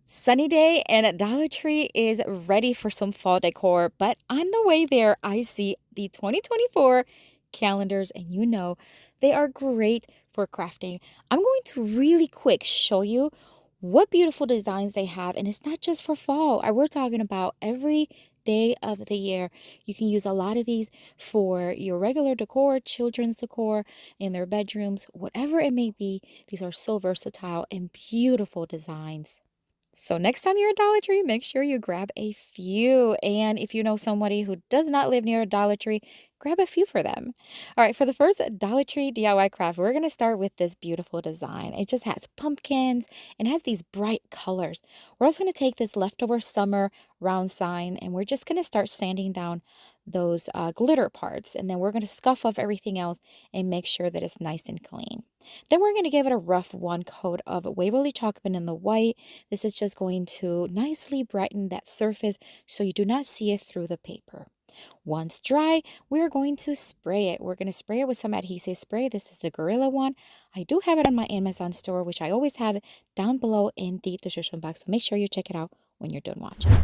Sunny day and Dollar Tree is ready for some fall decor, but on the way there, I see the 2024 calendars, and they are great for crafting. I'm going to really quick show you what beautiful designs they have, and it's not just for fall. We're talking about every day of the year. You can use a lot of these for your regular decor, children's decor in their bedrooms, whatever it may be. These are so versatile and beautiful designs. So next time you're at Dollar Tree, make sure you grab a few. And if you know somebody who does not live near a Dollar Tree, grab a few for them. All right, for the first Dollar Tree DIY craft, we're going to start with this beautiful design. It just has pumpkins and has these bright colors. We're also going to take this leftover summer round sign and we're just going to start sanding down those glitter parts. And then we're going to scuff off everything else and make sure that it's nice and clean. Then we're going to give it a rough one coat of Waverly Chalk Pen in the white. This is just going to nicely brighten that surface so you do not see it through the paper. Once dry, we're going to spray it. We're going to spray it with some adhesive spray. This is the Gorilla one. I do have it on my Amazon store, which I always have it down below in the description box. So make sure you check it out when you're done watching.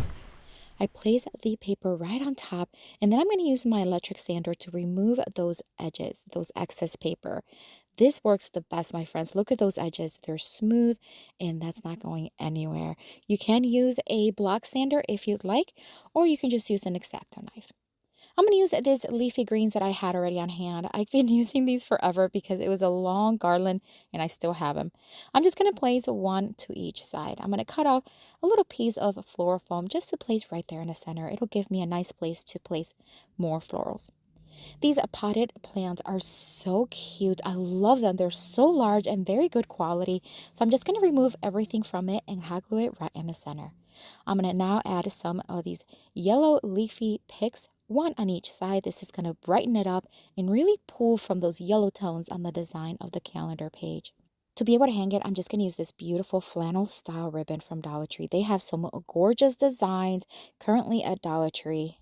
I place the paper right on top, and then I'm going to use my electric sander to remove those edges, those excess paper. This works the best, my friends. Look at those edges. They're smooth, and that's not going anywhere. You can use a block sander if you'd like, or you can just use an X-Acto knife. I'm going to use these leafy greens that I had already on hand. I've been using these forever because it was a long garland and I still have them. I'm just going to place one to each side. I'm going to cut off a little piece of floral foam just to place right there in the center. It'll give me a nice place to place more florals. These potted plants are so cute. I love them. They're so large and very good quality. So I'm just going to remove everything from it and hot glue it right in the center. I'm going to now add some of these yellow leafy picks, one on each side. This is going to brighten it up and really pull from those yellow tones on the design of the calendar page. To be able to hang it, I'm just going to use this beautiful flannel style ribbon from Dollar Tree. They have some gorgeous designs currently at Dollar Tree.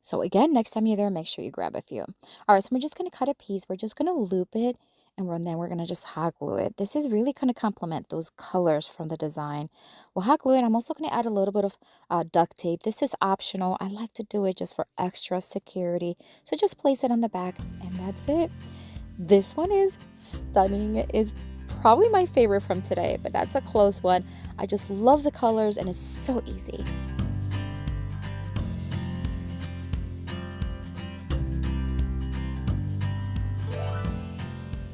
So again, next time you're there, make sure you grab a few. All right, so we're just going to cut a piece. We're just going to loop it, and then we're going to just hot glue it. This is really going to complement those colors from the design. We'll hot glue it. I'm also going to add a little bit of duct tape. This is optional. I like to do it just for extra security. So just place it on the back, and that's it. This one is stunning. It is probably my favorite from today, but that's a close one. I just love the colors, and it's so easy.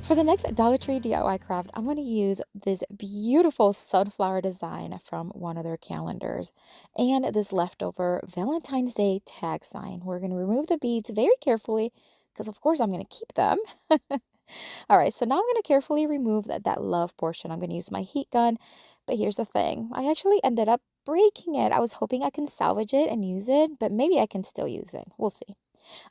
For the next Dollar Tree DIY craft, I'm going to use this beautiful sunflower design from one of their calendars and this leftover Valentine's Day tag sign. We're going to remove the beads very carefully because, of course, I'm going to keep them. All right, so now I'm going to carefully remove that love portion. I'm going to use my heat gun, but here's the thing. I actually ended up breaking it. I was hoping I can salvage it and use it, but maybe I can still use it. We'll see.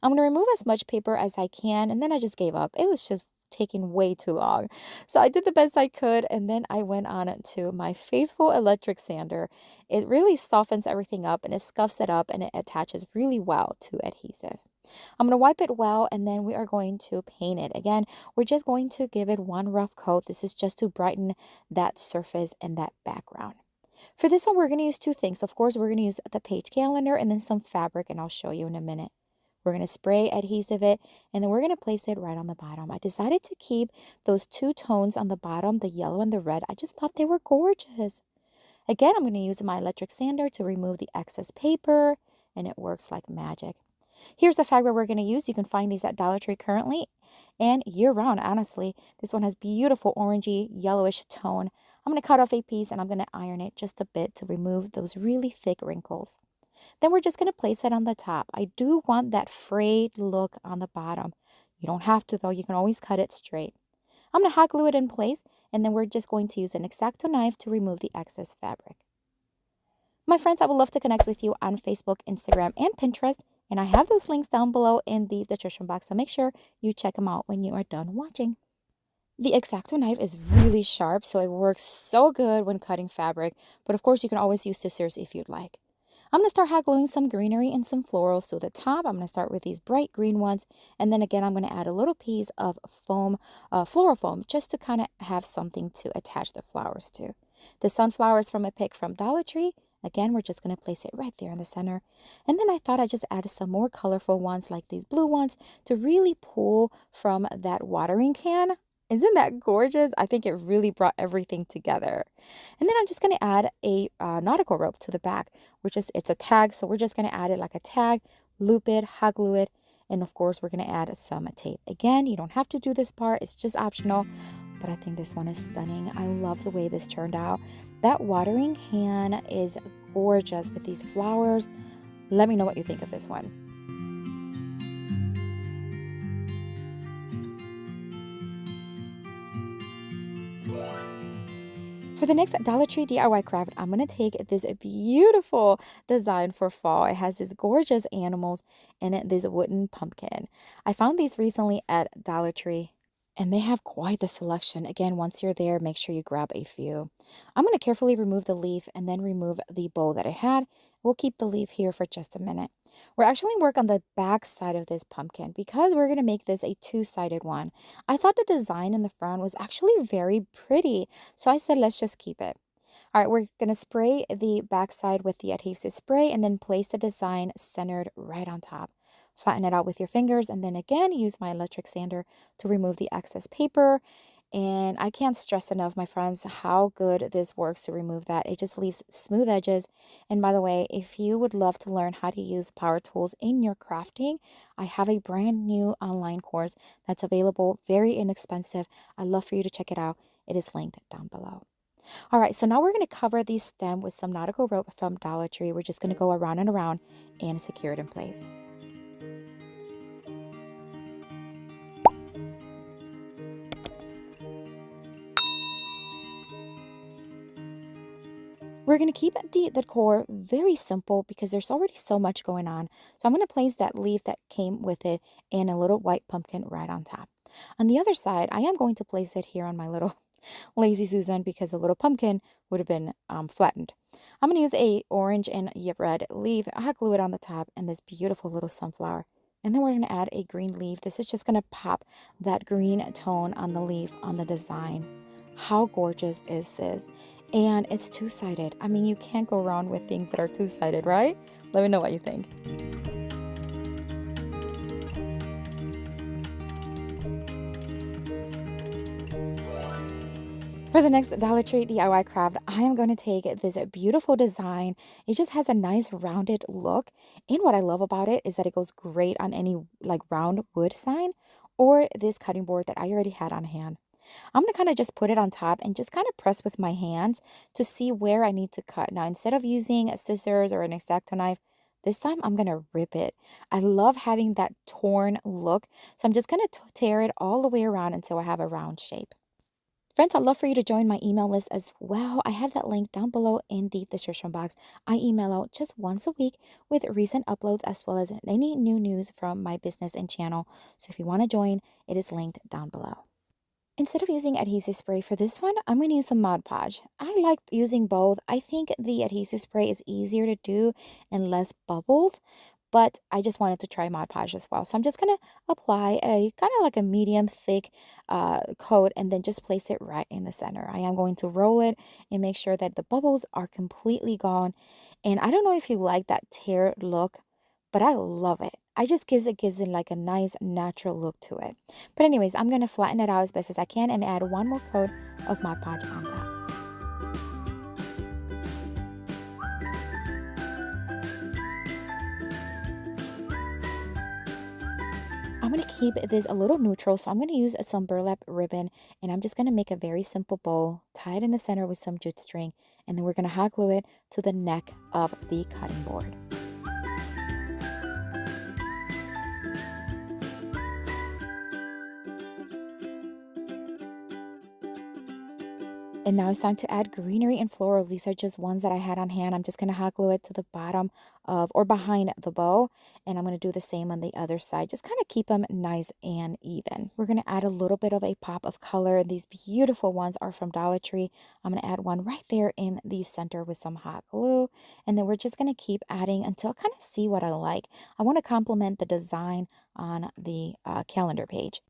I'm going to remove as much paper as I can, and then I just gave up. It was just taking way too long. So I did the best I could, and then I went on to my faithful electric sander. It really softens everything up and it scuffs it up and it attaches really well to adhesive. I'm going to wipe it well, and then we are going to paint it. Again, we're just going to give it one rough coat. This is just to brighten that surface and that background. For this one, we're going to use two things. Of course, we're going to use the page calendar and then some fabric, and I'll show you in a minute. We're going to spray adhesive it, and then we're going to place it right on the bottom. I decided to keep those two tones on the bottom, the yellow and the red. I just thought they were gorgeous. Again, I'm going to use my electric sander to remove the excess paper, and it works like magic. Here's the fabric we're going to use. You can find these at Dollar Tree currently and year-round, honestly. This one has beautiful orangey, yellowish tone. I'm going to cut off a piece, and I'm going to iron it just a bit to remove those really thick wrinkles. Then we're just going to place it on the top. I do want that frayed look on the bottom. You don't have to, though. You can always cut it straight. I'm going to hot glue it in place, and then we're just going to use an X-Acto knife to remove the excess fabric. My friends, I would love to connect with you on Facebook, Instagram, and Pinterest, and I have those links down below in the description box, so make sure you check them out when you are done watching. The X-Acto knife is really sharp, so it works so good when cutting fabric, but of course you can always use scissors if you'd like. I'm going to start hot gluing some greenery and some florals to the top. I'm going to start with these bright green ones. And then again, I'm going to add a little piece of foam, floral foam, just to kind of have something to attach the flowers to. The sunflowers from a pick from Dollar Tree. Again, we're just going to place it right there in the center. And then I thought I'd just add some more colorful ones like these blue ones to really pull from that watering can. Isn't that gorgeous? I think it really brought everything together. And then I'm just going to add a nautical rope to the back, it's a tag. So we're just going to add it like a tag, loop it, hot glue it. And of course, we're going to add some tape. Again, you don't have to do this part. It's just optional. But I think this one is stunning. I love the way this turned out. That watering can is gorgeous with these flowers. Let me know what you think of this one. For the next Dollar Tree DIY craft, I'm going to take this beautiful design for fall. It has these gorgeous animals and this wooden pumpkin. I found these recently at Dollar Tree, and they have quite the selection. Again, once you're there, make sure you grab a few. I'm going to carefully remove the leaf and then remove the bow that it had. We'll keep the leaf here for just a minute. We're actually work on the back side of this pumpkin because we're going to make this a two-sided one. I thought the design in the front was actually very pretty, so I said let's just keep it. All right, we're going to spray the back side with the adhesive spray and then place the design centered right on top. Flatten it out with your fingers and then again use my electric sander to remove the excess paper. And I can't stress enough, my friends, how good this works to remove that. It just leaves smooth edges. And by the way, if you would love to learn how to use power tools in your crafting, I have a brand new online course that's available, very inexpensive. I'd love for you to check it out. It is linked down below. All right, so now we're going to cover the stem with some nautical rope from Dollar Tree. We're just going to go around and around and secure it in place. We're going to keep the decor very simple because there's already so much going on. So I'm going to place that leaf that came with it and a little white pumpkin right on top. On the other side, I am going to place it here on my little Lazy Susan because the little pumpkin would have been flattened. I'm going to use a orange and red leaf, hot glue it on the top, and this beautiful little sunflower. And then we're going to add a green leaf. This is just going to pop that green tone on the leaf on the design. How gorgeous is this? And it's two-sided. I mean, you can't go wrong with things that are two-sided, right? Let me know what you think. For the next Dollar Tree DIY craft, I am going to take this beautiful design. It just has a nice rounded look. And what I love about it is that it goes great on any like round wood sign or this cutting board that I already had on hand. I'm going to kind of just put it on top and just kind of press with my hands to see where I need to cut. Now, instead of using scissors or an X-Acto knife, this time I'm going to rip it. I love having that torn look. So I'm just going to tear it all the way around until I have a round shape. Friends, I'd love for you to join my email list as well. I have that link down below in the description box. I email out just once a week with recent uploads as well as any new news from my business and channel. So if you want to join, it is linked down below. Instead of using adhesive spray for this one, I'm going to use some Mod Podge. I like using both. I think the adhesive spray is easier to do and less bubbles, but I just wanted to try Mod Podge as well. So I'm just going to apply a kind of like a medium thick coat and then just place it right in the center. I am going to roll it and make sure that the bubbles are completely gone. And I don't know if you like that tear look, but I love it. It gives it like a nice natural look to it. But anyways, I'm going to flatten it out as best as I can and add one more coat of Mod Podge on top. I'm going to keep this a little neutral, so I'm going to use some burlap ribbon and I'm just going to make a very simple bow, tie it in the center with some jute string, and then we're going to hot glue it to the neck of the cutting board. And now it's time to add greenery and florals. These are just ones that I had on hand. I'm just going to hot glue it to the bottom of or behind the bow. And I'm going to do the same on the other side. Just kind of keep them nice and even. We're going to add a little bit of a pop of color. These beautiful ones are from Dollar Tree. I'm going to add one right there in the center with some hot glue. And then we're just going to keep adding until I kind of see what I like. I want to complement the design on the calendar page.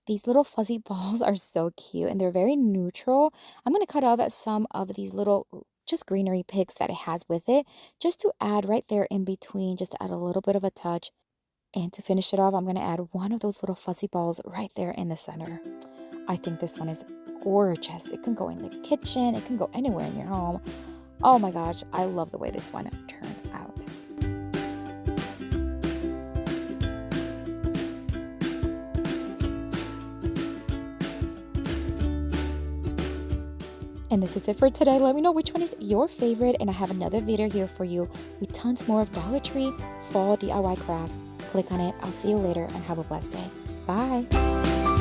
These little fuzzy balls are so cute and they're very neutral. I'm going to cut off some of these little just greenery picks that it has with it just to add right there in between, just to add a little bit of a touch. And to finish it off, I'm going to add one of those little fuzzy balls right there in the center. I think this one is gorgeous. It can go in the kitchen. It can go anywhere in your home. Oh my gosh, I love the way this one turned out. And this is it for today. Let me know which one is your favorite, and I have another video here for you with tons more of Dollar Tree fall DIY crafts. Click on it. I'll see you later and have a blessed day. Bye.